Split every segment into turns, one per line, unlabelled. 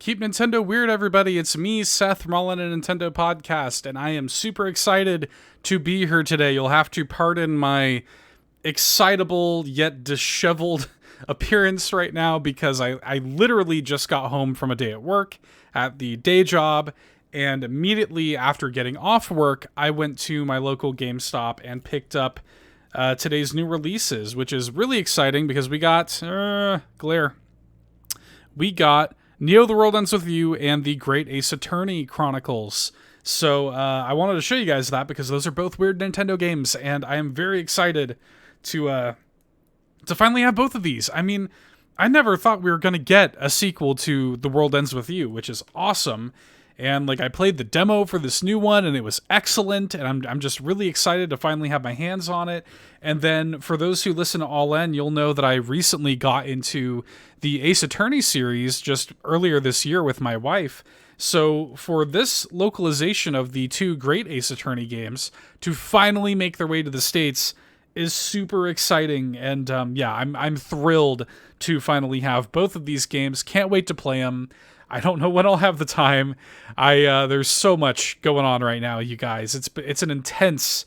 Keep Nintendo weird, everybody. It's me, Seth, from All In a Nintendo Podcast, and I am super excited to be here today. You'll have to pardon my excitable yet disheveled appearance right now because I literally just got home from a day at work at the day job, and immediately after getting off work, I went to my local GameStop and picked up today's new releases, which is really exciting because we got glare. We got Neo: The World Ends With You and the Great Ace Attorney Chronicles. So I wanted to show you guys that because those are both weird Nintendo games, and I am very excited to finally have both of these. I mean, I never thought we were going to get a sequel to The World Ends With You, which is awesome. And like I played the demo for this new one and it was excellent, and I'm just really excited to finally have my hands on it. And then for those who listen to All In, you'll know that I recently got into the Ace Attorney series just earlier this year with my wife. So for this localization of the two great Ace Attorney games to finally make their way to the States is super exciting, and I'm thrilled to finally have both of these games. Can't wait to play them. I don't know when I'll have the time. There's so much going on right now, you guys. It's an intense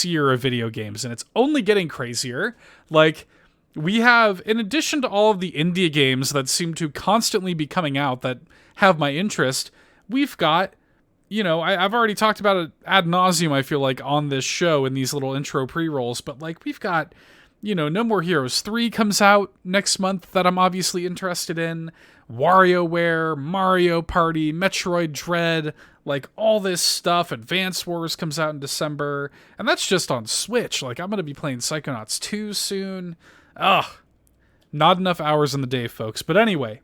year of video games, and it's only getting crazier. Like, we have, in addition to all of the indie games that seem to constantly be coming out that have my interest, we've got, I've already talked about it ad nauseum, I feel like, on this show in these little intro pre-rolls, but like we've got, No More Heroes 3 comes out next month that I'm obviously interested in. WarioWare, Mario Party, Metroid Dread, like all this stuff. Advance Wars comes out in December, and that's just on Switch. Like, I'm going to be playing Psychonauts 2 soon. Ugh, not enough hours in the day, folks. But anyway,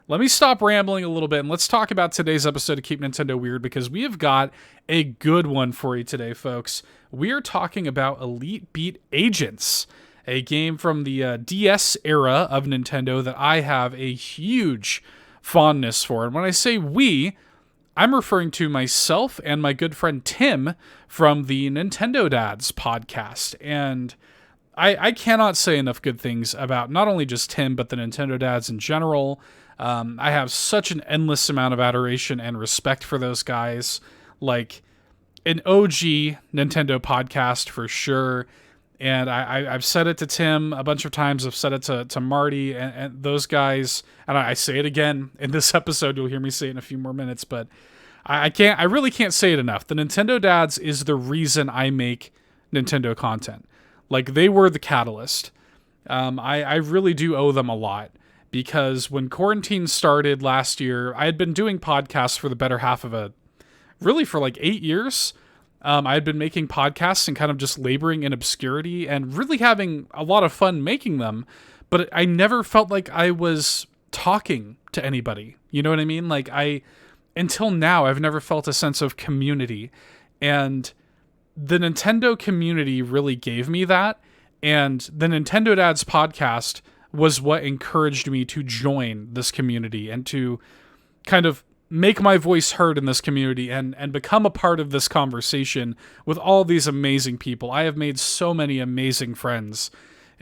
let me stop rambling a little bit, and let's talk about today's episode of Keep Nintendo Weird, because we have got a good one for you today, folks. We are talking about Elite Beat Agents, a game from the DS era of Nintendo that I have a huge fondness for. And when I say we, I'm referring to myself and my good friend Tim from the Nintendo Dads podcast. And I cannot say enough good things about not only just Tim, but the Nintendo Dads in general. I have such an endless amount of adoration and respect for those guys. Like, an OG Nintendo podcast for sure. And I've said it to Tim a bunch of times. I've said it to Marty and those guys. And I say it again in this episode. You'll hear me say it in a few more minutes. But I really can't say it enough. The Nintendo Dads is the reason I make Nintendo content. Like, they were the catalyst. I really do owe them a lot. Because when quarantine started last year, I had been doing podcasts for the better half of really for like 8 years. I had been making podcasts and kind of just laboring in obscurity and really having a lot of fun making them. But I never felt like I was talking to anybody. You know what I mean? Like, until now, I've never felt a sense of community. And the Nintendo community really gave me that. And the Nintendo Dads podcast was what encouraged me to join this community and to kind of make my voice heard in this community and become a part of this conversation with all these amazing people. I have made so many amazing friends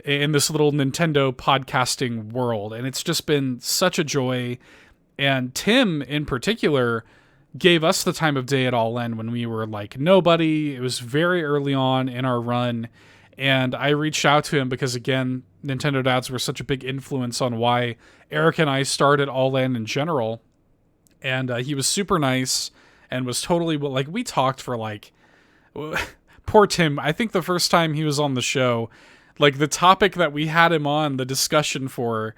in this little Nintendo podcasting world, and it's just been such a joy. And Tim, in particular, gave us the time of day at All In when we were like nobody. It was very early on in our run, and I reached out to him because, again, Nintendo Dads were such a big influence on why Eric and I started All In general. And he was super nice and was totally, like, we talked for like, poor Tim. I think the first time he was on the show, like, the topic that we had him on, the discussion for,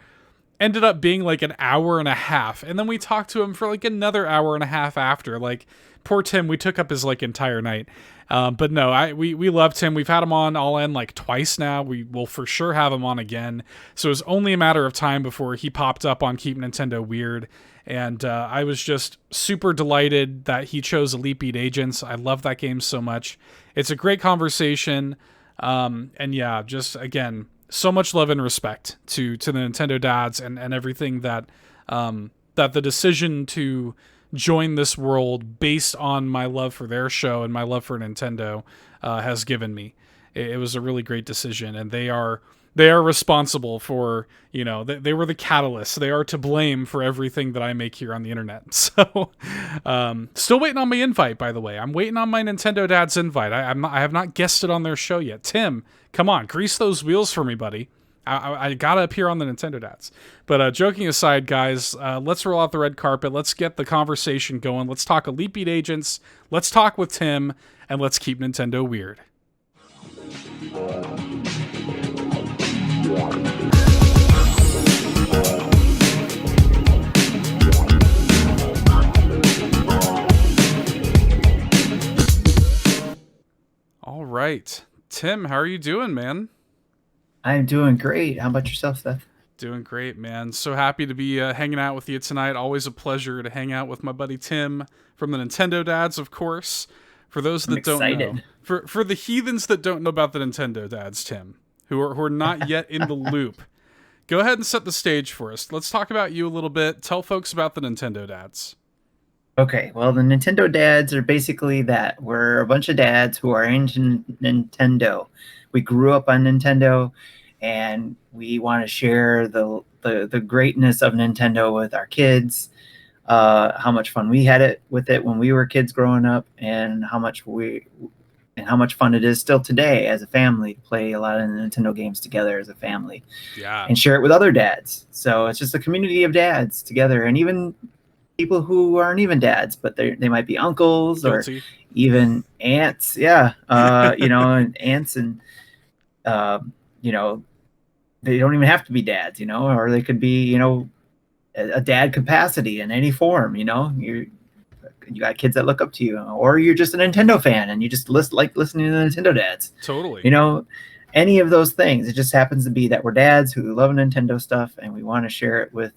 ended up being like an hour and a half. And then we talked to him for like another hour and a half after. Like, poor Tim, we took up his like entire night. But no, we loved him. We've had him on All In like twice now. We will for sure have him on again. So it was only a matter of time before he popped up on Keep Nintendo Weird. And I was just super delighted that he chose Elite Beat Agents. I love that game so much. It's a great conversation. And yeah, just again, so much love and respect to the Nintendo Dads and everything that that the decision to join this world based on my love for their show and my love for Nintendo has given me. It was a really great decision, and they are they are responsible for, they were the catalyst. They are to blame for everything that I make here on the internet. So, still waiting on my invite, by the way. I'm waiting on my Nintendo Dad's invite. I have not guested on their show yet. Tim, come on, grease those wheels for me, buddy. I gotta appear on the Nintendo Dads. But joking aside, guys, let's roll out the red carpet. Let's get the conversation going. Let's talk Elite Beat Agents. Let's talk with Tim, and let's keep Nintendo weird. All right. Tim, how are you doing, man?
I'm doing great. How about yourself, Seth?
Doing great, man. So happy to be hanging out with you tonight. Always a pleasure to hang out with my buddy Tim from the Nintendo Dads, of course. For those
I'm
that don't know,
excited.
for the heathens that don't know about the Nintendo Dads, Tim, who are not yet in the loop, go ahead and set the stage for us. Let's talk about you a little bit. Tell folks about the Nintendo Dads.
Okay, well, the Nintendo dads are basically that. We're a bunch of dads who are into Nintendo. We grew up on Nintendo, and we want to share the greatness of Nintendo with our kids. How much fun we had with it when we were kids growing up, and how much fun it is still today as a family to play a lot of Nintendo games together as a family.
Yeah,
And share it with other dads. So it's just a community of dads together, and even people who aren't even dads, but they might be uncles
guilty.
or even aunts. Yeah, and aunts, and you know, they don't even have to be dads, or they could be, a dad capacity in any form. You got kids that look up to you, or you're just a Nintendo fan and you just like listening to the Nintendo dads.
Totally.
Any of those things. It just happens to be that we're dads who love Nintendo stuff, and we want to share it with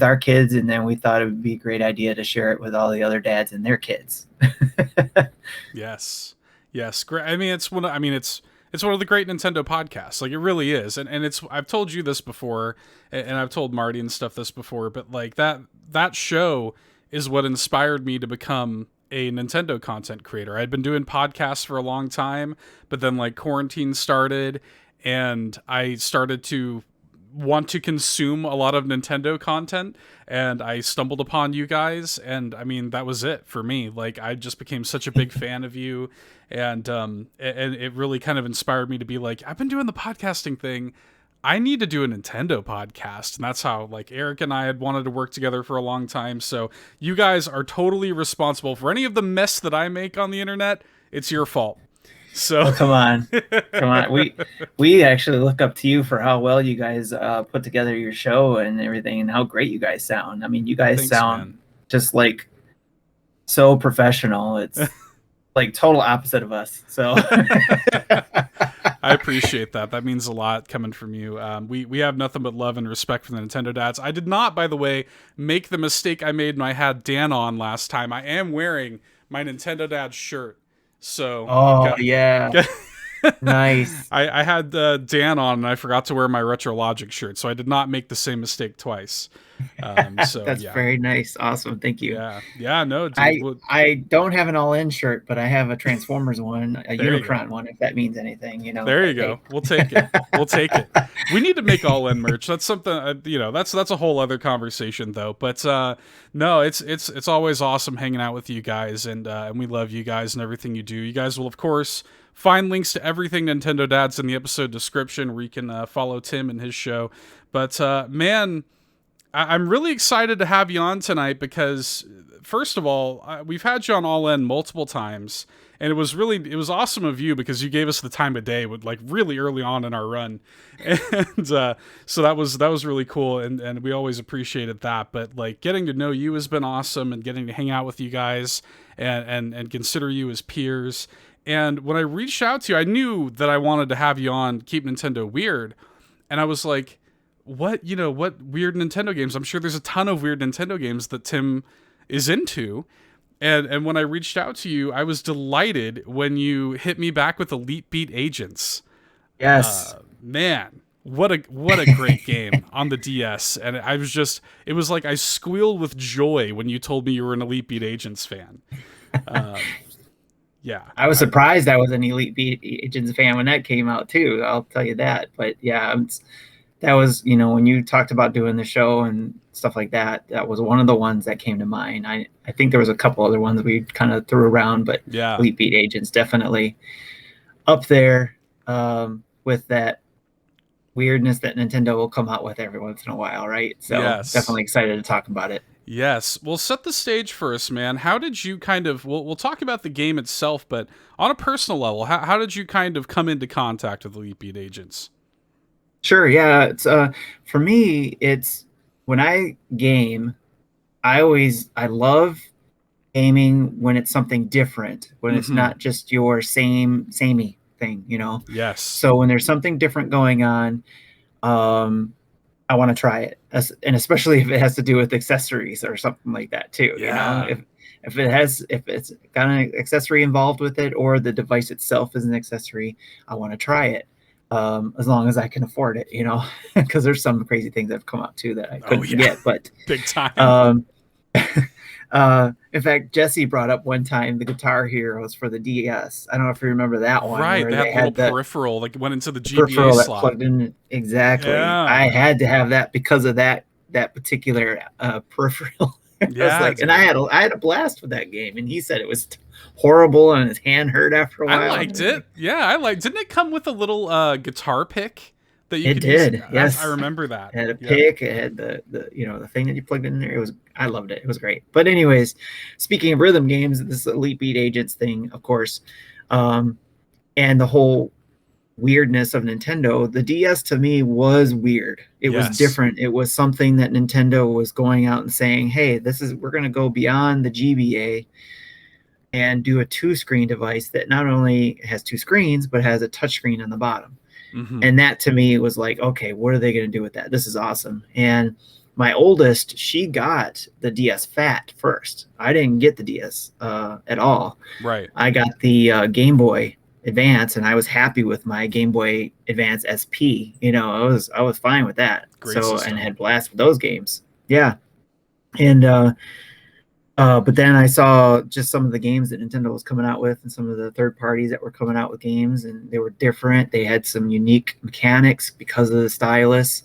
our kids, and then we thought it would be a great idea to share it with all the other dads and their kids.
Yes. Great. I mean, it's one of the great Nintendo podcasts. Like, it really is. And I've told you this before, and I've told Marty and stuff this before, but like that show is what inspired me to become a Nintendo content creator. I'd been doing podcasts for a long time, but then like quarantine started, and I started to want to consume a lot of Nintendo content, and I stumbled upon you guys, and I mean, that was it for me. Like, I just became such a big fan of you, and it really kind of inspired me to be like, I've been doing the podcasting thing, I need to do a Nintendo podcast. And that's how, like, Eric and I had wanted to work together for a long time. So you guys are totally responsible for any of the mess that I make on the internet. It's your fault. So
Oh, come on. We actually look up to you for how well you guys put together your show and everything, and how great you guys sound. I mean, you guys sound
man.
just like so professional. It's like total opposite of us. So
I appreciate that. That means a lot coming from you. We have nothing but love and respect for the Nintendo Dads. I did not, by the way, make the mistake I made when I had Dan on last time. I am wearing my Nintendo Dad shirt. So,
yeah. Nice.
I had Dan on, and I forgot to wear my Retro Logic shirt, so I did not make the same mistake twice. So
That's
yeah.
very nice. Awesome. Thank you.
Yeah, no, dude.
I don't have an all-in shirt, but I have a Transformers one, a
There you
Unicron one, if that means anything.
There you go. We'll take it. We'll take it. We need to make all-in merch. That's something, that's a whole other conversation, though. But no, it's always awesome hanging out with you guys, and we love you guys and everything you do. You guys will, of course, find links to everything Nintendo Dads in the episode description, where you can follow Tim and his show. But man, I'm really excited to have you on tonight because, first of all, we've had you on All In multiple times, and it was awesome of you because you gave us the time of day with, like, really early on in our run, and so that was really cool, and we always appreciated that. But like, getting to know you has been awesome, and getting to hang out with you guys and consider you as peers. And when I reached out to you, I knew that I wanted to have you on Keep Nintendo Weird, and I was like, what weird Nintendo games? I'm sure there's a ton of weird Nintendo games that Tim is into. And when I reached out to you, I was delighted when you hit me back with Elite Beat Agents.
Yes.
Man, what a great game on the DS. And it was like I squealed with joy when you told me you were an Elite Beat Agents fan. Yeah.
I was surprised I was an Elite Beat Agents fan when that came out too. I'll tell you that. But yeah, that was, when you talked about doing the show and stuff like that, that was one of the ones that came to mind. I think there was a couple other ones we kind of threw around, but
Yeah.
Elite Beat Agents definitely up there, with that weirdness that Nintendo will come out with every once in a while, right? So
Yes.
definitely excited to talk about it.
Yes. Well, set the stage for us, man. How did you kind of, we'll talk about the game itself, but on a personal level, how did you kind of come into contact with Elite Beat Agents?
Sure, yeah. It's for me, it's when I game, I love gaming when it's something different, when it's
Mm-hmm.
not just your samey thing.
Yes.
So when there's something different going on, um, I want to try it, and especially if it has to do with accessories or something like that too.
Yeah.
If it's got an accessory involved with it, or the device itself is an accessory, I want to try it. As long as I can afford it, because there's some crazy things that have come out too that I
Oh,
couldn't
yeah.
get. But
Big time.
um, in fact, Jesse brought up one time the Guitar Heroes for the DS. I don't know if you remember that one
Right.
where
That
they
little
had the
peripheral that went into the GBA
peripheral that
slot.
plugged in. Exactly. I
Yeah.
had to have that because of that particular peripheral. I was
Yeah,
like, and
dude.
I had a blast with that game, and he said it was horrible and his hand hurt after a
I
while and
liked it.
everything.
Yeah, didn't it come with a little guitar pick that you
It
could use?
did,
That's I
yes.
remember that.
It had a
Yep.
pick. It had the thing that you plugged in there. I loved it. It was great. But anyways, speaking of rhythm games, this Elite Beat Agents thing, of course, um, and the whole weirdness of Nintendo, the DS to me was weird. It was
Yes.
different. It was something that Nintendo was going out and saying, "Hey, we're going to go beyond the GBA and do a two-screen device that not only has two screens but has a touchscreen on the bottom."
Mm-hmm.
And that to me was like, okay, what are they going to do with that? This is awesome. And my oldest, she got the DS Fat first. I didn't get the DS at all.
Right.
I got the Game Boy Advance, and I was happy with my Game Boy Advance SP. I was fine with that.
Great
So, and
system.
had blast with those games. Yeah, and but then I saw just some of the games that Nintendo was coming out with, and some of the third parties that were coming out with games, and they were different. They had some unique mechanics because of the stylus.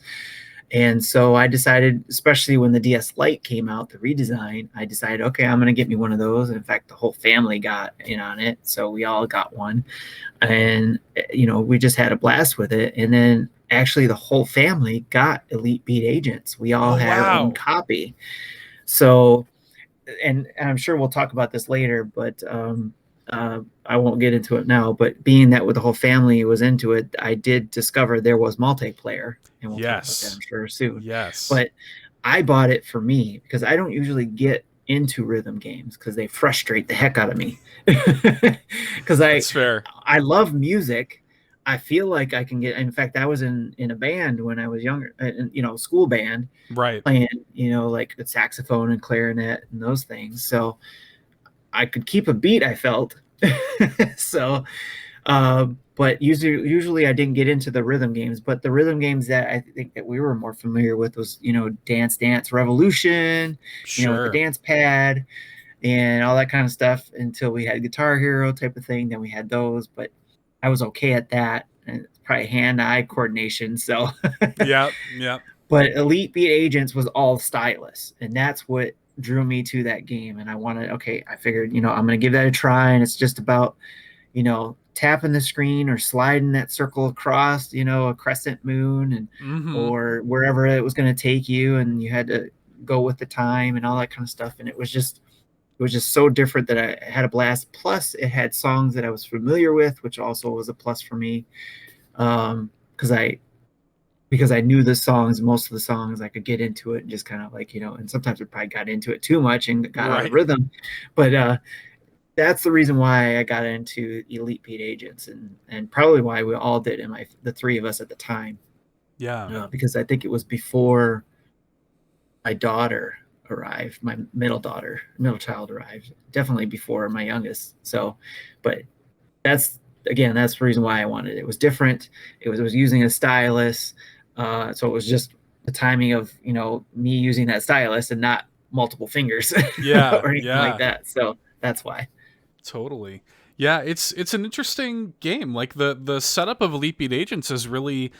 And so I decided, especially when the DS Lite came out, the redesign, I decided, okay, I'm going to get me one of those. And in fact, the whole family got in on it. So we all got one. And, we just had a blast with it. And then actually, the whole family got Elite Beat Agents. We all
Oh,
had our own
wow.
copy. So, and I'm sure we'll talk about this later, but I won't get into it now. But being that with the whole family was into it, I did discover there was multiplayer, and we'll talk about that, I'm
Yes.
sure, soon.
Yes.
But I bought it for me because I don't usually get into rhythm games because they frustrate the heck out of me. Because
That's fair.
I love music. I feel like I can get. In fact, I was in a band when I was younger, school band,
Right.
playing, like the saxophone and clarinet and those things. So I could keep a beat, I felt. So, but usually I didn't get into the rhythm games. But the rhythm games that I think that we were more familiar with was, Dance Dance Revolution, with the
Sure.
dance pad and all that kind of stuff until we had Guitar Hero type of thing. Then we had those, but I was okay at that. And it's probably hand-eye coordination. So
Yep. Yep.
but Elite Beat Agents was all stylus, and that's what drew me to that game. And I figured, I'm going to give that a try. And it's just about, tapping the screen or sliding that circle across, a crescent moon, and
Mm-hmm.
or wherever it was going to take you. And you had to go with the time and all that kind of stuff. And it was just so different that I had a blast. Plus, it had songs that I was familiar with, which also was a plus for me. Because I knew the songs, most of the songs, I could get into it and just kind of like, and sometimes I probably got into it too much and got out of
Right.
rhythm. But that's the reason why I got into Elite Beat Agents, and probably why we all did, the three of us at the time,
Yeah.
because I think it was before my daughter arrived, my middle child arrived, definitely before my youngest. So, but that's that's the reason why I wanted it. It was different. It was using a stylus, so it was just the timing of me using that stylus and not multiple fingers
Yeah.
or anything like
Yeah.
that. So that's why.
Totally. Yeah, it's an interesting game. Like the setup of Elite Beat Agents is really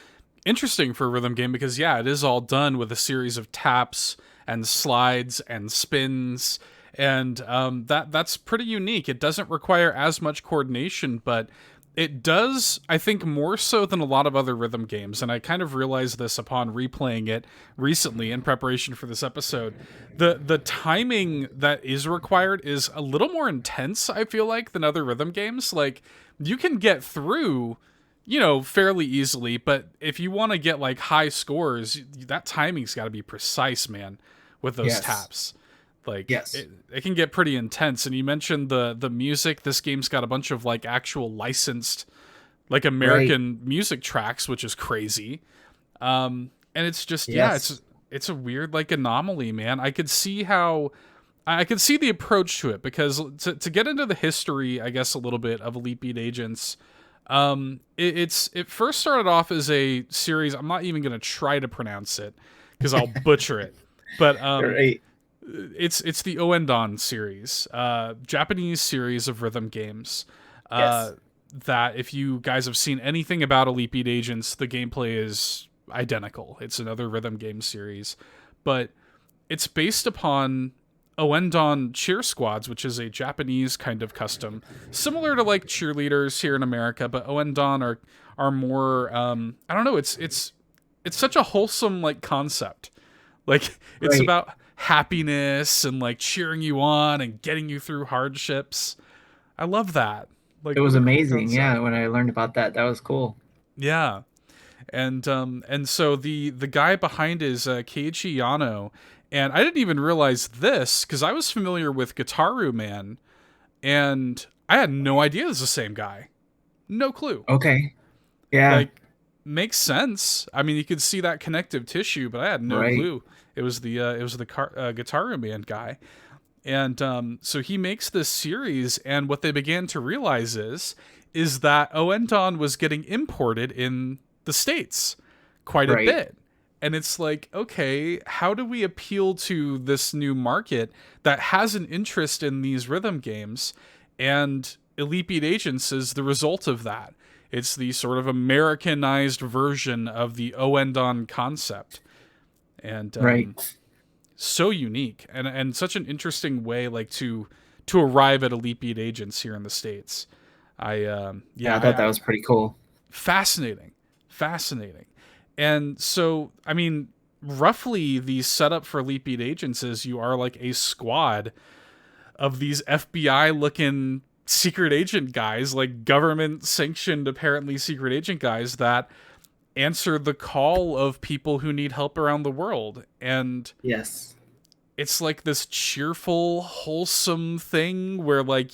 interesting for a rhythm game because yeah, it is all done with a series of taps and slides and spins, and that's pretty unique. It doesn't require as much coordination, but it does, I think, more so than a lot of other rhythm games. And I kind of realized this upon replaying it recently in preparation for this episode. The timing that is required is a little more intense, I feel like, than other rhythm games. Like, you can get through, fairly easily, but if you want to get like high scores, that timing's got to be precise, man, with those
Yes.
taps. Like
Yes.
it can get pretty intense. And you mentioned the music. This game's got a bunch of like actual licensed like
Right.
American music tracks, which is crazy. And it's just yeah,
Yes.
it's a weird like anomaly, man. I could see the approach to it because to get into the history, I guess a little bit of Elite Beat Agents. It first started off as a series. I'm not even gonna try to pronounce it because I'll butcher it. But
Right.
it's the Oendon series, Japanese series of rhythm games. Uh,
Yes.
that if you guys have seen anything about Elite Beat Agents, the gameplay is identical. It's another rhythm game series, but it's based upon Oendon cheer squads, which is a Japanese kind of custom, similar to like cheerleaders here in America. But Oendon are more I don't know. It's such a wholesome like concept. Like it's
Right.
about happiness and like cheering you on and getting you through hardships. I love that.
It
Like what
was
a cool
amazing.
concept.
Yeah, when I learned about that, that was cool.
Yeah. And so the guy behind is Keiichi Yano, and I didn't even realize this because I was familiar with Gitaru Man, and I had no idea it was the same guy. No clue.
Okay. Yeah.
Like, makes sense. I mean, you could see that connective tissue, but I had no
Right.
clue it was the Gitaru Man guy. And so he makes this series, and what they began to realize is that Oenton was getting imported in the States quite a
Right.
bit. And it's like, okay, how do we appeal to this new market that has an interest in these rhythm games? And Elite Beat Agents is the result of that. It's the sort of Americanized version of the Oendon concept. And
Right.
so unique and such an interesting way like to arrive at Elite Beat Agents here in the States.
Yeah, I thought that was pretty cool.
Fascinating, fascinating. And so I mean, roughly the setup for Elite Beat Agents is you are like a squad of these FBI looking secret agent guys, like government sanctioned apparently secret agent guys that answer the call of people who need help around the world. And
Yes.
it's like this cheerful, wholesome thing where like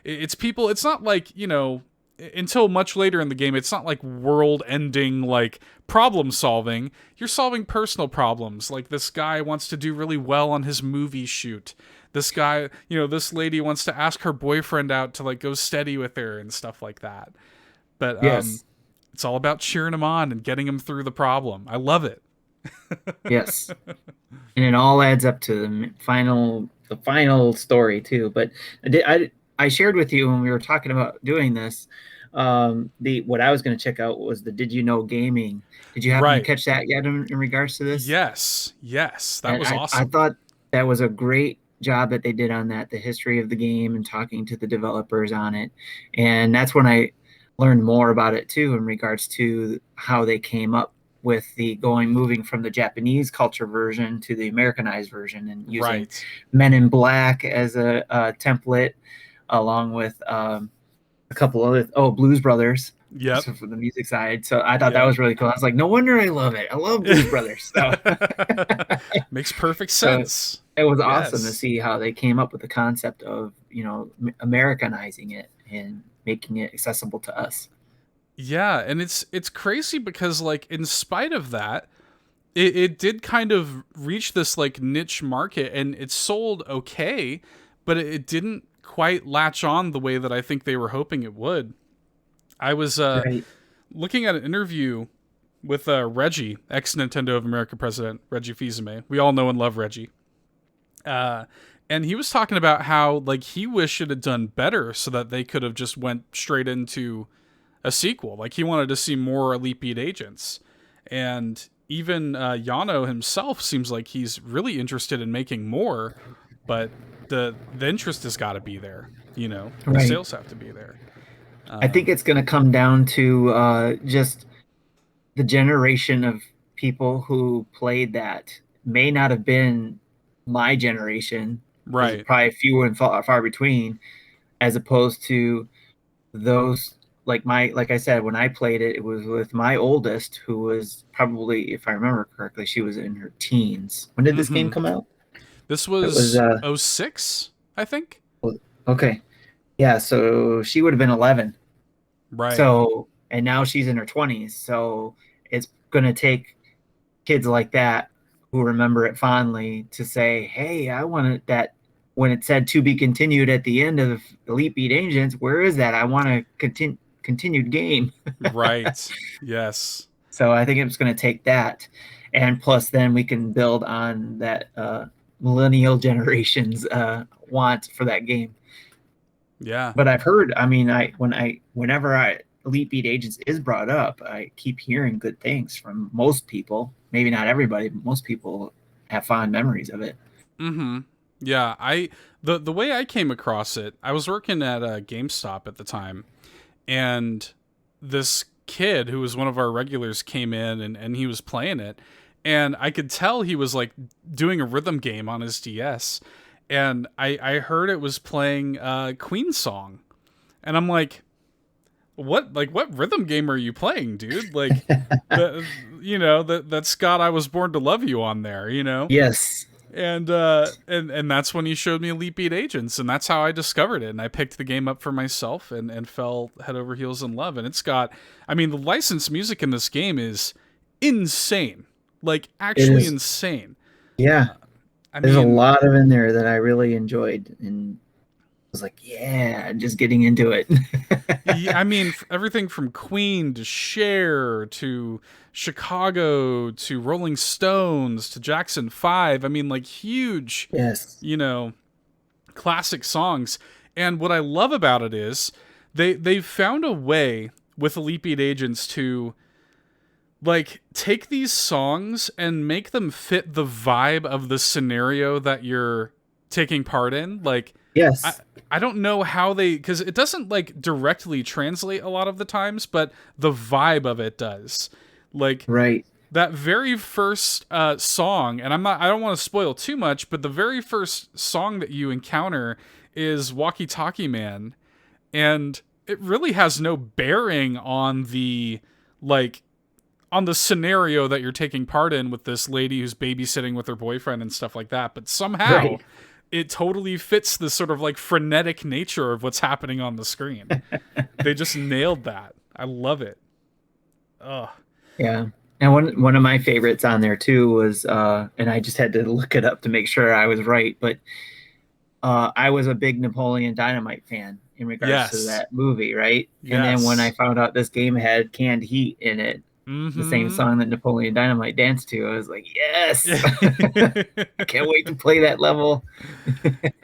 it's people, it's not like, until much later in the game, it's not like world ending, like problem solving. You're solving personal problems. Like this guy wants to do really well on his movie shoot. This guy, this lady wants to ask her boyfriend out to like go steady with her and stuff like that. But
Yes.
it's all about cheering him on and getting him through the problem. I love it.
Yes. And it all adds up to the final story too. But I shared with you when we were talking about doing this, the what I was going to check out was the Did You Know Gaming. Did you happen to
Right.
catch that yet in regards to this?
Yes. Yes. That
And
was
I
awesome.
thought that was a great job that they did on that, the history of the game and talking to the developers on it. And that's when I learned more about it too in regards to how they came up with the moving from the Japanese culture version to the Americanized version and using
Right.
Men in Black as a template, along with a couple other Blues Brothers.
Yep.
So for the music side, so I thought that
Yep.
was really cool. I was like, no wonder I love it. I love Blues Brothers. So,
Makes perfect
so
sense.
it was awesome to
Yes.
see how they came up with the concept of Americanizing it and making it accessible to us.
Yeah, and it's crazy because like in spite of that, it did kind of reach this like niche market and it sold okay, but it didn't quite latch on the way that I think they were hoping it would. I was
Right.
looking at an interview with Reggie, ex Nintendo of America president Reggie Fils-Aimé. We all know and love Reggie. Uh, and he was talking about how like he wished it had done better so that they could have just went straight into a sequel. Like he wanted to see more Elite Beat agents, and even Yano himself seems like he's really interested in making more, but the interest has got to be there. You know, the
Right.
sales have to be there.
I think it's going to come down to just the generation of people who played that may not have been my generation, because it's
Right.
probably few and far between, as opposed to those like I said, when I played it, it was with my oldest, who was probably, if I remember correctly, she was in her teens. When did this game
Mm-hmm.
come out?
This
It was
was '06, I think.
okay. Yeah, so she would have been 11.
Right.
So, and now she's in her 20s. So it's going to take kids like that who remember it fondly to say, "Hey, I wanted that when it said to be continued at the end of Elite Beat Agents. Where is that? I want a continued game."
Right. Yes.
So I think it's going to take that, and plus then we can build on that millennial generation's want for that game.
Yeah.
But I've heard, I mean, whenever Elite Beat Agents is brought up, I keep hearing good things from most people. Maybe not everybody, but most people have fond memories of it.
Mm-hmm. Yeah. The way I came across it, I was working at a GameStop at the time, and this kid who was one of our regulars came in and he was playing it, and I could tell he was like doing a rhythm game on his DS, and I heard it was playing Queen song, and I'm like, what rhythm game are you playing, dude? Like the that's got I Was Born to Love You on there, you know?
Yes,
And that's when he showed me Elite Beat Agents, and that's how I discovered it. And I picked the game up for myself and fell head over heels in love. And it's got, I mean, the licensed music in this game is insane, like
it
actually
is.
insane.
Yeah,
I
there's a
mean,
lot of in there that I really enjoyed, and was like, yeah, just getting into it.
yeah, I mean everything from Queen to Cher to Chicago to Rolling Stones to Jackson 5. I mean, like huge,
Yes,
you know, classic songs. And what I love about it is they've found a way with Elite Beat Agents to like take these songs and make them fit the vibe of the scenario that you're taking part in. Like I
yes,
I don't know how they, cuz it doesn't like directly translate a lot of the times, but the vibe of it does. Like
right.
that very first song, and I don't want to spoil too much, but the very first song that you encounter is Walkie Talkie Man, and it really has no bearing on the like on the scenario that you're taking part in with this lady who's babysitting with her boyfriend and stuff like that, but somehow
Right.
it totally fits the sort of like frenetic nature of what's happening on the screen. They just nailed that. I love it. Ugh.
Yeah. And one of my favorites on there too was and I just had to look it up to make sure I was right, but I was a big Napoleon Dynamite fan in regards to
Yes.
that movie, right? And then when I
Yes.
found out this game had Canned Heat in it, the same
Mm-hmm.
song that Napoleon Dynamite danced to, I was like, yes, I can't wait to play that level.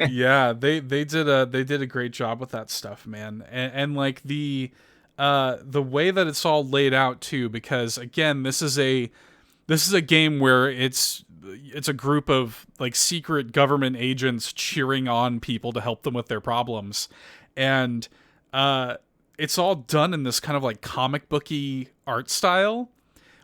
Yeah, they did a great job with that stuff, man. And like the way that it's all laid out too, because again, this is a game where it's a group of like secret government agents cheering on people to help them with their problems. And uh it's all done in this kind of like comic booky art style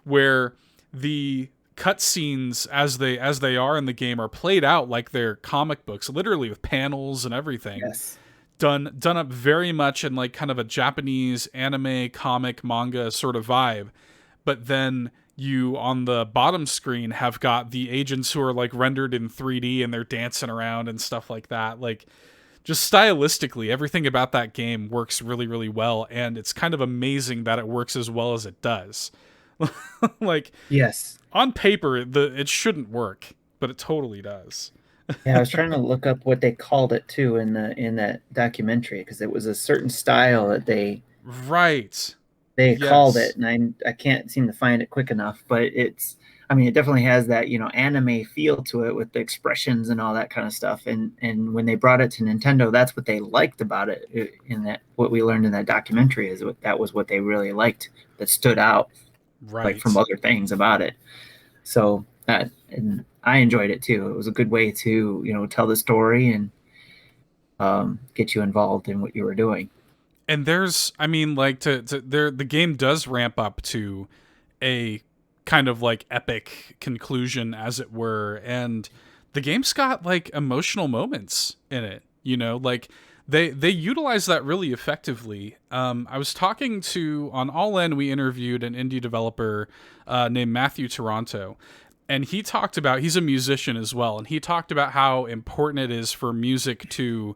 where the cutscenes as they are in the game are played out like they're comic books, literally with panels and everything
Yes.
done up very much in like kind of a Japanese anime comic manga sort of vibe. But then you on the bottom screen have got the agents who are like rendered in 3D and they're dancing around and stuff like that. Like just stylistically, everything about that game works really, really well, and it's kind of amazing that it works as well as it does. Like
Yes.
on paper, it shouldn't work, but it totally does.
Yeah, I was trying to look up what they called it too in that documentary, because it was a certain style that
Right.
they called it,
Yes.
and I can't seem to find it quick enough. But it's I mean, it definitely has that, anime feel to it with the expressions and all that kind of stuff. And when they brought it to Nintendo, that's what they liked about it. In that, what we learned in that documentary is that was what they really liked, that stood out like from
Right.
other things about it. So and I enjoyed it too. It was a good way to, tell the story and get you involved in what you were doing.
And there's, I mean, like to there, the game does ramp up to a kind of like epic conclusion, as it were, and the game's got like emotional moments in it. Like they utilize that really effectively. I was talking to on All In, we interviewed an indie developer named Matthew Toronto, and he talked about, he's a musician as well, and he talked about how important it is for music to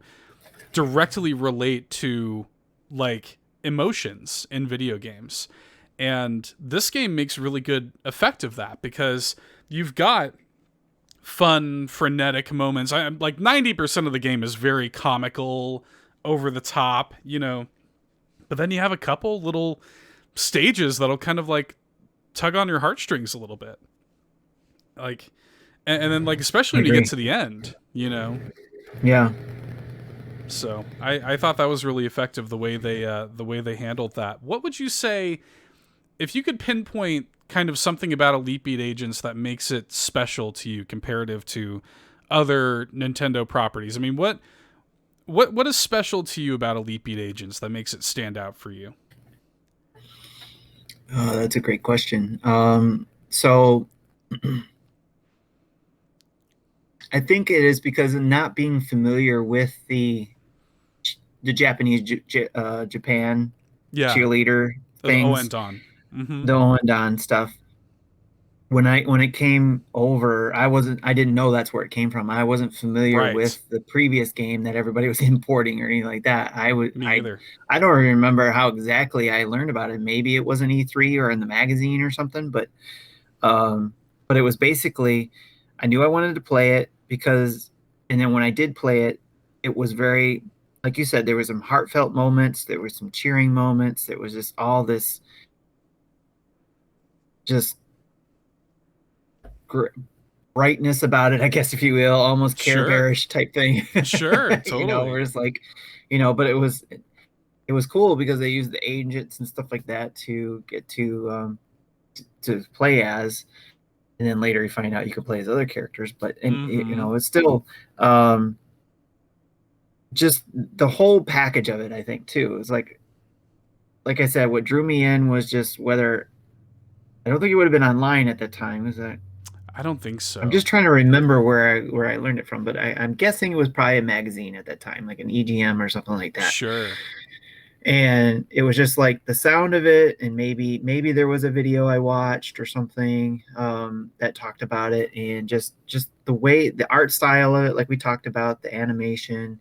directly relate to like emotions in video games. And this game makes really good effect of that, because you've got fun, frenetic moments. Like 90% of the game is very comical, over the top, but then you have a couple little stages that'll kind of like tug on your heartstrings a little bit. Like, and then like, especially
I
when you get
agree.
to the end.
Yeah.
So I thought that was really effective, the way they handled that. What would you say, if you could pinpoint kind of something about Elite Beat Agents that makes it special to you comparative to other Nintendo properties? I mean, what is special to you about Elite Beat Agents that makes it stand out for you?
That's a great question. So I think it is because of not being familiar with the Japanese Japan
Yeah,
cheerleader
the O and
things,
Don. Mm-hmm.
the on Don stuff. When it came over, I didn't know that's where it came from. I wasn't familiar
Right.
with the previous game that everybody was importing or anything like that.
Me either.
I don't remember how exactly I learned about it. Maybe it was an E3 or in the magazine or something, um, but it was basically, I knew I wanted to play it because, and then when I did play it, it was very, like you said, there was some heartfelt moments, there were some cheering moments, there was just all this just gr- brightness about it, I guess, if you will, almost Care
Sure.
Bearish type thing.
Sure.
Where
Totally.
it's like, but it was cool because they used the agents and stuff like that to get to play as, and then later you find out you could play as other characters. But and
Mm-hmm.
it's still um, just the whole package of it. I think too is like I said, what drew me in was just whether I don't think it would have been online at that time. Is that
I don't think
I'm
so.
just trying to remember where I learned it from, but I'm guessing it was probably a magazine at that time, like an EGM or something like that.
Sure.
And it was just like the sound of it, and maybe there was a video I watched or something that talked about it, and just the way the art style of it, like we talked about, the animation,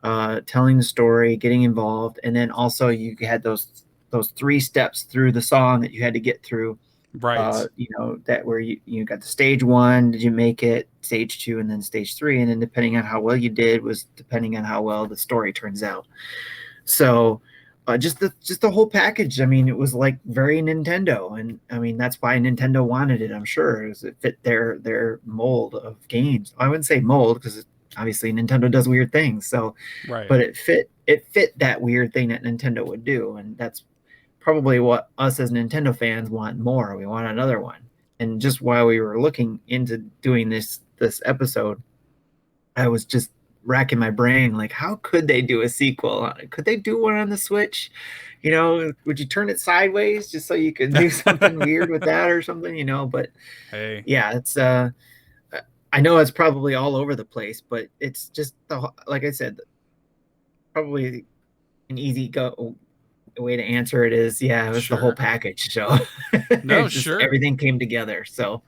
telling the story, getting involved, and then also you had those three steps through the song that you had to get through.
Right.
That where you got the stage one, did you make it, stage two, and then stage three, and then depending on how well you did was depending on how well the story turns out. So just the whole package. I mean, it was like very Nintendo, and I mean that's why Nintendo wanted it. I'm sure, is it fit their mold of games. I wouldn't say mold because obviously Nintendo does weird things. So,
Right.
but it fit that weird thing that Nintendo would do, and that's probably what us as Nintendo fans want more. We want another one. And just while we were looking into doing this episode, I was just racking my brain like, how could they do a sequel? Could they do one on the Switch? Would you turn it sideways just so you could do something weird with that or something? But
Hey.
yeah, it's I know it's probably all over the place, but it's just like I said, probably an easy go way to answer it is, yeah, it was the whole
Sure.
package. So
No,
it's just
sure.
everything came together. So,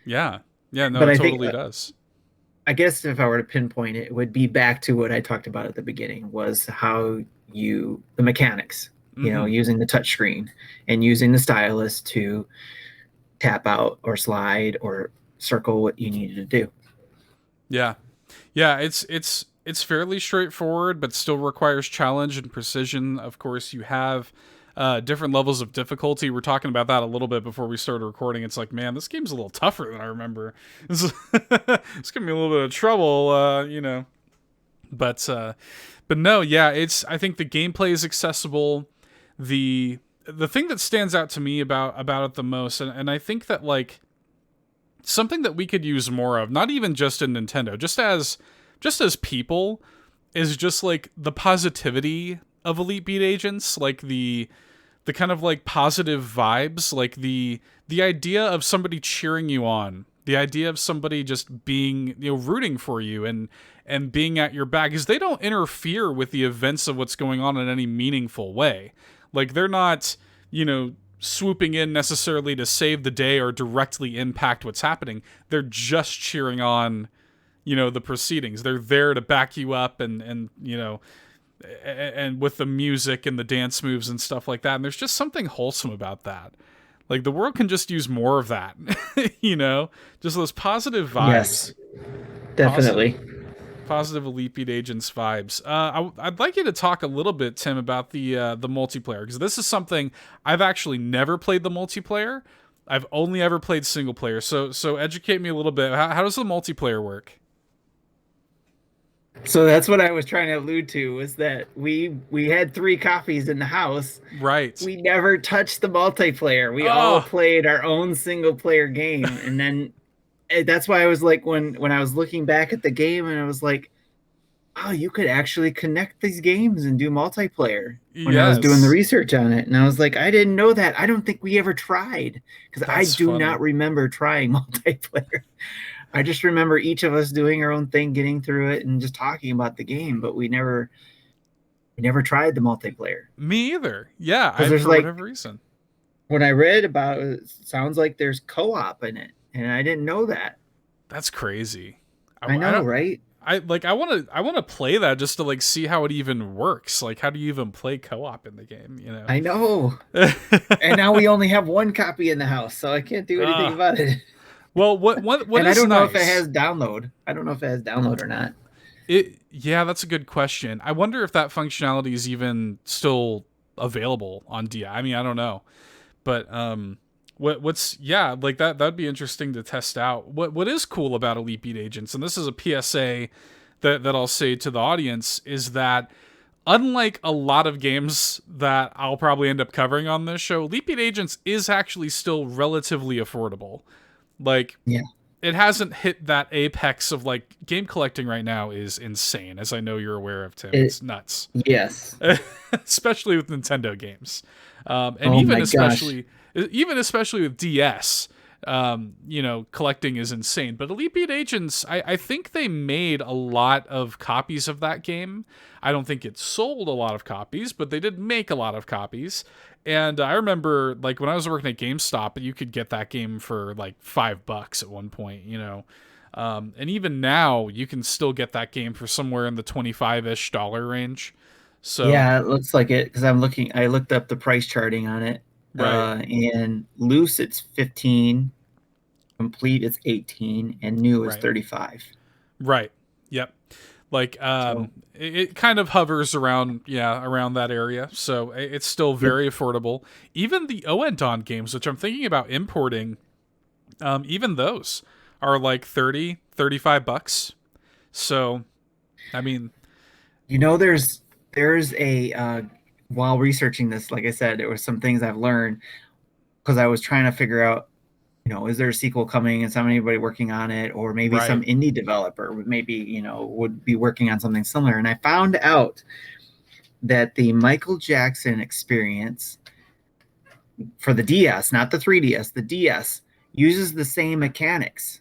Yeah. Yeah, no,
but
it
I think
totally does.
I guess if I were to pinpoint it, it would be back to what I talked about at the beginning, was how the mechanics,
Mm-hmm.
using the touchscreen and using the stylus to tap out or slide or circle what you needed to do.
Yeah. Yeah, it's fairly straightforward, but still requires challenge and precision. Of course, you have different levels of difficulty. We're talking about that a little bit before we started recording. It's like, man, this game's a little tougher than I remember. It's giving me a little bit of trouble, but no, yeah, it's. I think the gameplay is accessible. The thing that stands out to me about it the most, and I think that like something that we could use more of, not even just in Nintendo, just as people, is just like the positivity of Elite Beat Agents, like the kind of like positive vibes, like the idea of somebody cheering you on, the idea of somebody just being, rooting for you and being at your back, is they don't interfere with the events of what's going on in any meaningful way. Like they're not, swooping in necessarily to save the day or directly impact what's happening. They're just cheering on, the proceedings. They're there to back you up and with the music and the dance moves and stuff like that. And there's just something wholesome about that. Like the world can just use more of that, just those positive vibes.
Yes, definitely.
Positive Elite Beat Agents vibes. I'd like you to talk a little bit, Tim, about the multiplayer, because this is something I've actually never played the multiplayer. I've only ever played single player. So educate me a little bit. How does the multiplayer work?
So that's what I was trying to allude to, was that we had 3 copies in the house.
Right.
We never touched the multiplayer. We all played our own single player game. And then that's why I was like, when I was looking back at the game, and I was like, oh, you could actually connect these games and do multiplayer when I was doing the research on it. And I was like, I didn't know that. I don't think we ever tried, because I do not remember trying multiplayer. I just remember each of us doing our own thing, getting through it, and just talking about the game. But we never tried the multiplayer.
Me either. Yeah,
for
whatever reason.
When I read about it, it sounds like there's co-op in it, and I didn't know that.
That's crazy.
I know, right?
I want to play that just to like see how it even works. Like, how do you even play co-op in the game?
I know. And now we only have 1 copy in the house, so I can't do anything about it.
Well, what
and I don't know if it has download. I don't know if it has download or not.
Yeah, that's a good question. I wonder if that functionality is even still available on DI. I mean, I don't know, but like that'd be interesting to test out. What is cool about Elite Beat Agents, and this is a PSA that I'll say to the audience, is that unlike a lot of games that I'll probably end up covering on this show, Elite Beat Agents is actually still relatively affordable. Like,
yeah,
it hasn't hit that apex of like game collecting right now is insane, as I know you're aware of, Tim. It's nuts.
Yes.
Especially with Nintendo games. And especially with DS, collecting is insane. But Elite Beat Agents, I think they made a lot of copies of that game. I don't think it sold a lot of copies, but they did make a lot of copies. And I remember, like, when I was working at GameStop, you could get that game for like $5 at one point, and even now you can still get that game for somewhere in the $25-ish range. So
yeah, it looks like it, because I looked up the price charting on it.
Right.
And loose it's 15, complete it's 18, and new is 35.
Right. Yep. Like it kind of hovers around that area, so it's still very affordable. Even the Oenton games, which I'm thinking about importing, even those are like $35. So I mean,
there's a while researching this, like I said, there were some things I've learned, because I was trying to figure out, is there a sequel coming, and anybody working on it, or maybe some indie developer maybe, would be working on something similar. And I found out that the Michael Jackson Experience for the DS, not the 3DS, the DS, uses the same mechanics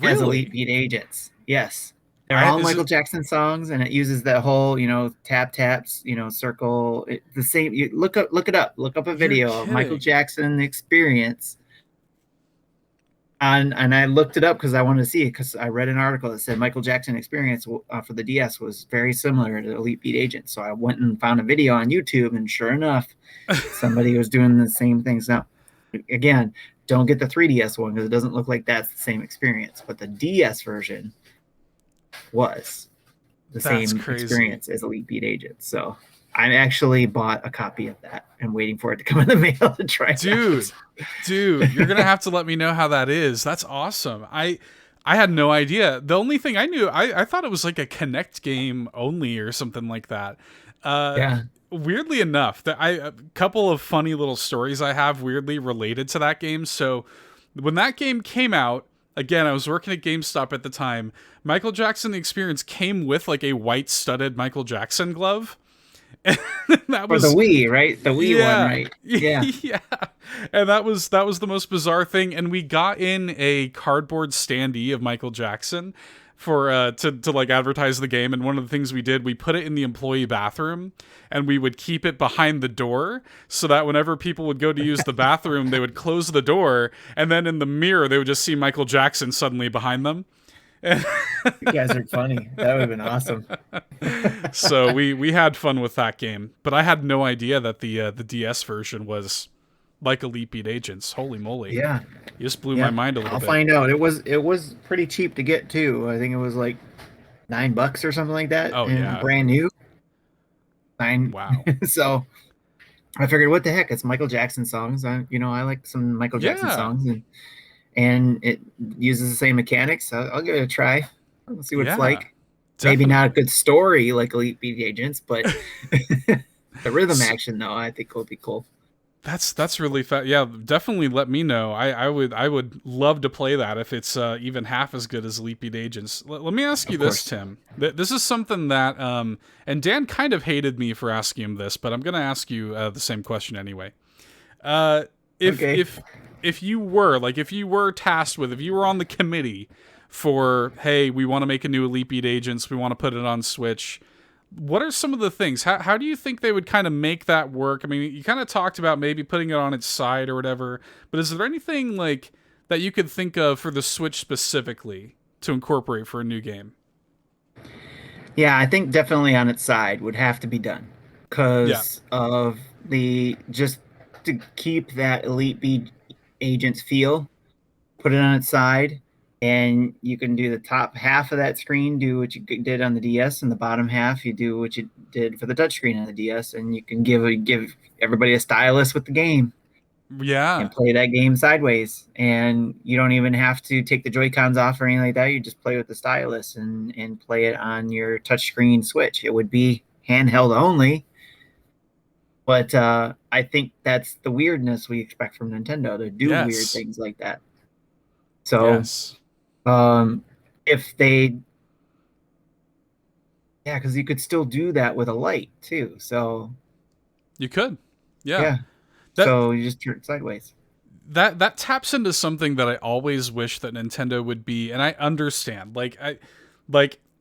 as Elite Beat Agents. Yes. They're all Michael Jackson songs, and it uses that whole, taps, circle. The same. You look it up. Look up a video of Michael Jackson Experience. And I looked it up because I wanted to see it, because I read an article that said Michael Jackson Experience for the DS was very similar to Elite Beat Agent. So I went and found a video on YouTube, and sure enough, somebody was doing the same things. Now, again, don't get the 3DS one, because it doesn't look like that's the same experience. But the DS version was the same experience as Elite Beat Agent. So I actually bought a copy of that and waiting for it to come in the mail to try it
Dude,
out.
dude, you're gonna have to let me know how that is. That's awesome. I had no idea. The only thing I knew, I thought it was like a Connect game only or something like that. Uh,
Yeah.
Weirdly enough, that a couple of funny little stories I have weirdly related to that game. So when that game came out, again, I was working at GameStop at the time. Michael Jackson The Experience came with like a white studded Michael Jackson glove. And that
For the
was
Wii, right? The Wii one,
yeah.
right? Yeah.
Yeah. And that was the most bizarre thing. And we got in a cardboard standee of Michael Jackson for to like advertise the game. And one of the things we did, we put it in the employee bathroom and we would keep it behind the door so that whenever people would go to use the bathroom, they would close the door, and then in the mirror they would just see Michael Jackson suddenly behind them.
You guys are funny. That would have been awesome.
So we had fun with that game, but I had no idea that the DS version was like Elite Beat Agents. Holy moly!
Yeah.
You just blew my
Yeah.
mind a little
I'll
bit.
find out. It was pretty cheap to get too. I think it was like $9 or something like that,
Oh
and
yeah!
brand new. Nine.
Wow.
So I figured, what the heck? It's Michael Jackson songs. I like some Michael Jackson
Yeah.
songs, and it uses the same mechanics. So I'll give it a try. Let's see what it's
Yeah.
like. Maybe
Definitely.
not a good story like Elite Beat Agents, but the rhythm action, though, I think will be cool.
That's really Yeah, definitely let me know. I would love to play that if it's even half as good as Elite Beat Agents. Let me ask you
Of
this,
course.
Tim. This is something that and Dan kind of hated me for asking him this, but I'm gonna ask you the same question anyway. Uh, if
Okay.
if if you were tasked with, if you were on the committee for, hey, we want to make a new Elite Beat Agents, we want to put it on Switch, what are some of the things? How do you think they would kind of make that work? I mean, you kind of talked about maybe putting it on its side or whatever, but is there anything like that you could think of for the Switch specifically to incorporate for a new game?
Yeah, I think definitely on its side would have to be done
Yeah.
because of the just to keep that Elite Beat Agents feel, put it on its side, and you can do the top half of that screen, do what you did on the DS, and the bottom half, you do what you did for the touchscreen on the DS, and you can give everybody a stylus with the game and
Yeah.
play that game sideways. And you don't even have to take the Joy-Cons off or anything like that. You just play with the stylus and play it on your touchscreen Switch. It would be handheld only, but I think that's the weirdness we expect from Nintendo to do weird
Yes.
things like that. So
Yes.
if they, yeah, because you could still do that with a light too. So
You could. Yeah.
yeah,
That
so you just turn it sideways.
that taps into something that I always wish that Nintendo would be, and I understand.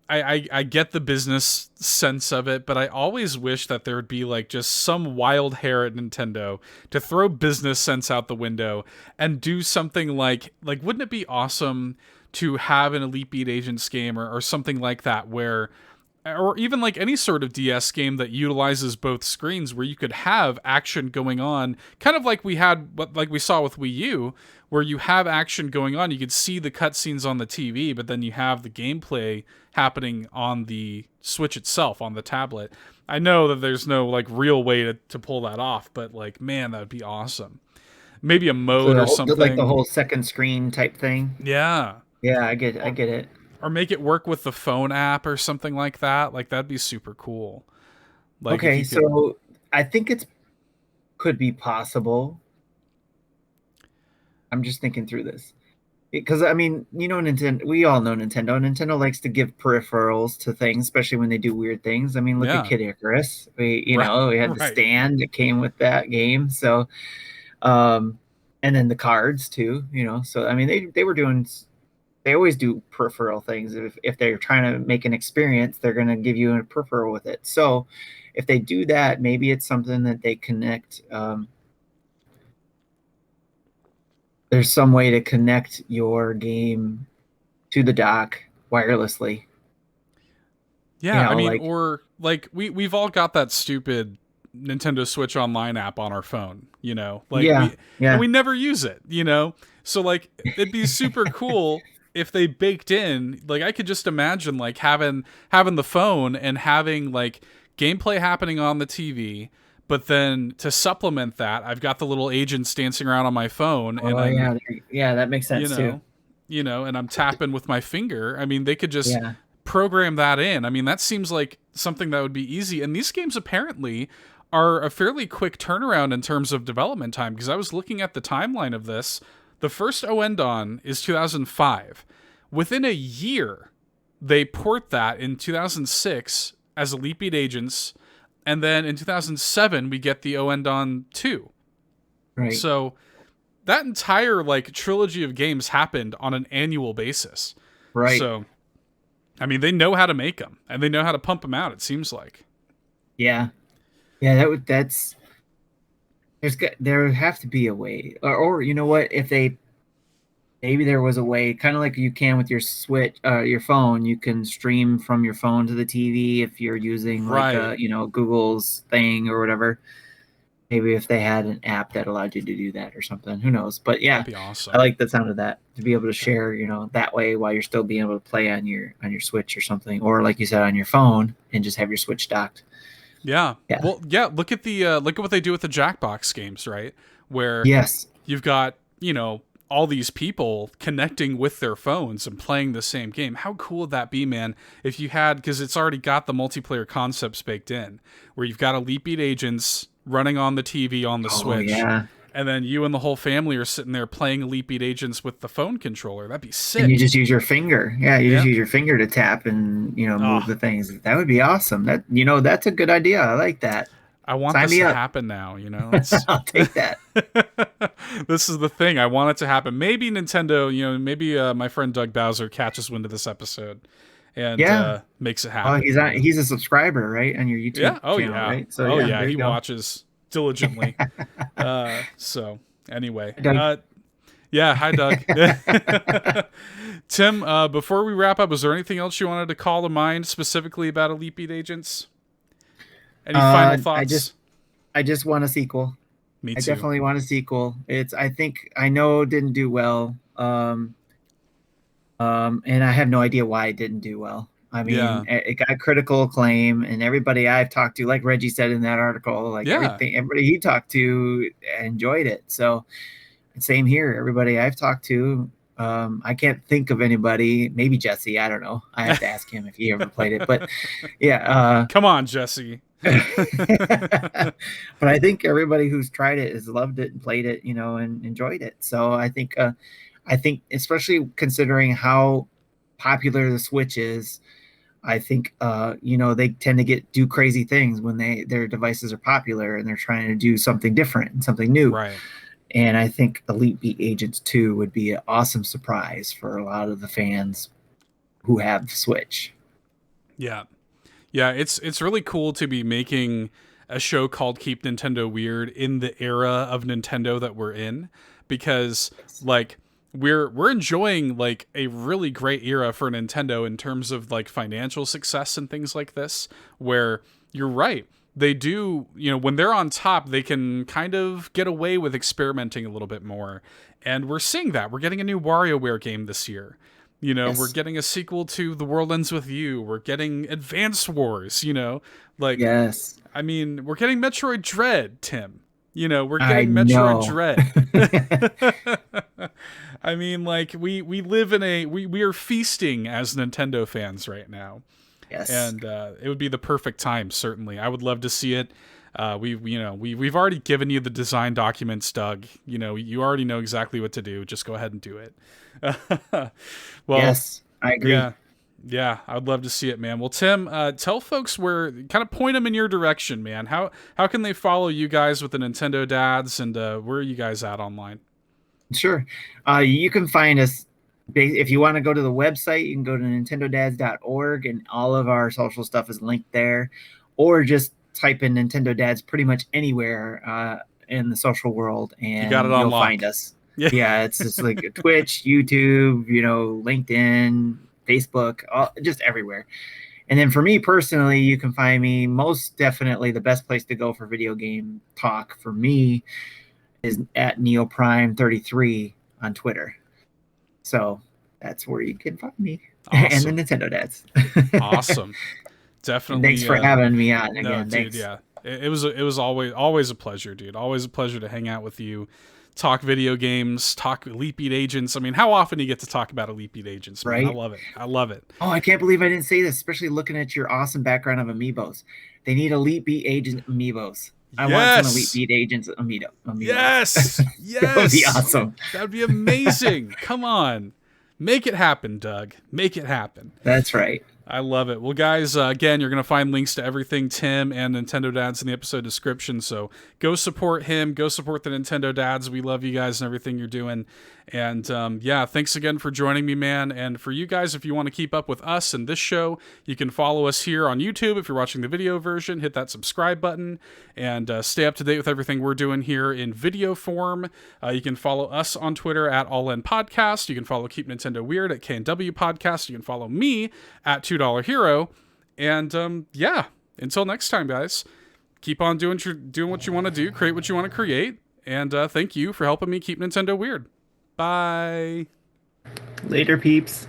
I get the business sense of it, but I always wish that there would be like just some wild hair at Nintendo to throw business sense out the window and do something like wouldn't it be awesome to have an Elite Beat Agents game or something like that, where, or even like any sort of DS game that utilizes both screens, where you could have action going on, kind of like like we saw with Wii U, where you have action going on, you could see the cutscenes on the TV, but then you have the gameplay happening on the Switch itself, on the tablet. I know that there's no like real way to pull that off, but like, man, that would be awesome. Maybe a
So
mode or
like the
something.
whole second screen type thing.
Yeah.
Yeah, I get it.
Or make it work with the phone app or something like that. Like, that'd be super cool. Like if
Okay,
you could.
so I think it's could be possible. I'm just thinking through this because I mean, Nintendo. We all know Nintendo. Nintendo likes to give peripherals to things, especially when they do weird things. I mean, look at
Yeah.
Kid Icarus.
Right.
We had the
Right.
stand that came with that game. So, um, and then the cards too. So I mean, they were doing. They always do peripheral things. If they're trying to make an experience, they're going to give you a peripheral with it. So, if they do that, maybe it's something that they connect. There's some way to connect your game to the dock wirelessly.
Yeah. I mean,
Like
or like we've all got that stupid Nintendo Switch Online app on our phone, like
yeah,
and
yeah,
we never use it. So like it'd be super cool if they baked in, like I could just imagine like having the phone and having like gameplay happening on the TV, but then to supplement that, I've got the little agents dancing around on my phone, and
Oh
I'm,
yeah, yeah, that makes
you
sense too.
know, and I'm tapping with my finger. I mean, they could just
Yeah.
program that in. I mean, that seems like something that would be easy. And these games apparently are a fairly quick turnaround in terms of development time, because I was looking at the timeline of this. The first Oendon is 2005. Within a year, they port that in 2006 as Elite Beat Agents, and then in 2007 we get the Oendon 2.
Right.
So that entire like trilogy of games happened on an annual basis.
Right.
So I mean, they know how to make them and they know how to pump them out. It seems like.
Yeah. Yeah, that's there would have to be a way. Or you know what, if they maybe there was a way, kind of like you can with your Switch, your phone, you can stream from your phone to the TV if you're using like
Right.
Google's thing or whatever. Maybe if they had an app that allowed you to do that or something, who knows? But
That'd
yeah,
be
I
awesome.
like the sound of that, to be able to share, that way while you're still being able to play on your Switch or something, or like you said, on your phone and just have your Switch docked.
Yeah.
Yeah.
Well, yeah. Look at what they do with the Jackbox games, right? Where
Yes.
you've got all these people connecting with their phones and playing the same game. How cool would that be, man? If you had, because it's already got the multiplayer concepts baked in, where you've got Elite Beat Agents running on the TV on the
Oh
Switch,
yeah.
and then you and the whole family are sitting there playing Elite Beat Agents with the phone controller. That'd be
And you
sick.
just use your finger. Yeah, you just
Yep.
use your finger to tap and move
Oh,
the things. That would be awesome. That's a good idea. I like that.
I want
Sign
this
me
to
up.
happen now. It's
I'll take that.
this is the thing. I want it to happen. Maybe Nintendo. Maybe my friend Doug Bowser catches wind of this episode and
Yeah.
makes it
Oh,
happen.
he's a subscriber, right, on your YouTube
Yeah. Oh
channel,
yeah.
right? So
Oh
yeah,
yeah.
there
He
you go.
watches diligently. So anyway,
Doug.
yeah. Hi, Doug. Tim, before we wrap up, is there anything else you wanted to call to mind specifically about Elite Beat Agents? Any final
I
thoughts?
just want a sequel.
Me
I
too.
definitely want a sequel. I think I know it didn't do well. And I have no idea why it didn't do well. I
Yeah.
mean, it got critical acclaim, and everybody I've talked to, like Reggie said in that article, like
Yeah.
everybody he talked to enjoyed it. So same here. Everybody I've talked to, I can't think of anybody. Maybe Jesse. I don't know. I have to ask him if he ever played it. But yeah.
Come on, Jesse.
But I think everybody who's tried it has loved it and played it, and enjoyed it. So I think especially considering how popular the Switch is, I think they tend to do crazy things when their devices are popular and they're trying to do something different and something new.
Right.
And I think Elite Beat Agents 2 would be an awesome surprise for a lot of the fans who have the Switch.
Yeah. Yeah, it's really cool to be making a show called Keep Nintendo Weird in the era of Nintendo that we're in, because like we're enjoying like a really great era for Nintendo in terms of like financial success and things like this, where you're right. They do, when they're on top, they can kind of get away with experimenting a little bit more. And we're seeing that. We're getting a new WarioWare game this year. We're
Yes.
getting a sequel to The World Ends With You. We're getting Advance Wars, like,
Yes.
I mean, we're getting Metroid Dread, Tim. We're
I
getting Metroid
know.
Dread. I mean, like, we live in we are feasting as Nintendo fans right now.
Yes.
And it would be the perfect time, certainly. I would love to see it. We've already given you the design documents, Doug. You already know exactly what to do. Just go ahead and do it. Well,
Yes, I agree.
yeah, yeah, I'd love to see it, man. Well, Tim, tell folks kind of point them in your direction, man. How can they follow you guys with the Nintendo Dads, and where are you guys at online?
Sure. You can find us if you want to go to the website, you can go to nintendodads.org and all of our social stuff is linked there, or just type in Nintendo Dads pretty much anywhere in the social world
You got it
and
on
you'll find
lock.
us.
Yeah.
Yeah, it's just like Twitch, YouTube, LinkedIn, Facebook, just everywhere. And then for me personally, you can find me most definitely the best place to go for video game talk for me is at NeoPrime33 on Twitter. So that's where you can find me and the
Awesome.
Nintendo Dads.
Awesome.
And
definitely.
thanks for having me on
No,
again.
dude,
Thanks.
yeah. It was always a pleasure, dude. Always a pleasure to hang out with you, talk video games, talk Elite Beat Agents. I mean, how often do you get to talk about Elite Beat Agents, man? I
Right?
love it. I love it.
Oh, I can't believe I didn't say this, especially looking at your awesome background of amiibos. They need Elite Beat Agent amiibos. I want some Elite
Yes.
Beat Agents amiibos.
Yes.
That would be
Yes.
awesome.
That would be amazing. Come on. Make it happen, Doug. Make it happen.
That's right.
I love it. Well, guys, again, you're going to find links to everything Tim and Nintendo Dads in the episode description. So go support him. Go support the Nintendo Dads. We love you guys and everything you're doing. And yeah, thanks again for joining me, man. And for you guys, if you want to keep up with us and this show, you can follow us here on YouTube. If you're watching the video version, hit that subscribe button and stay up to date with everything we're doing here in video form. You can follow us on Twitter at All In Podcast. You can follow Keep Nintendo Weird at KNW Podcast. You can follow me at $2 Hero. And yeah, until next time, guys, keep on doing what you want to do, create what you want to create. And thank you for helping me keep Nintendo weird. Bye.
Later, peeps.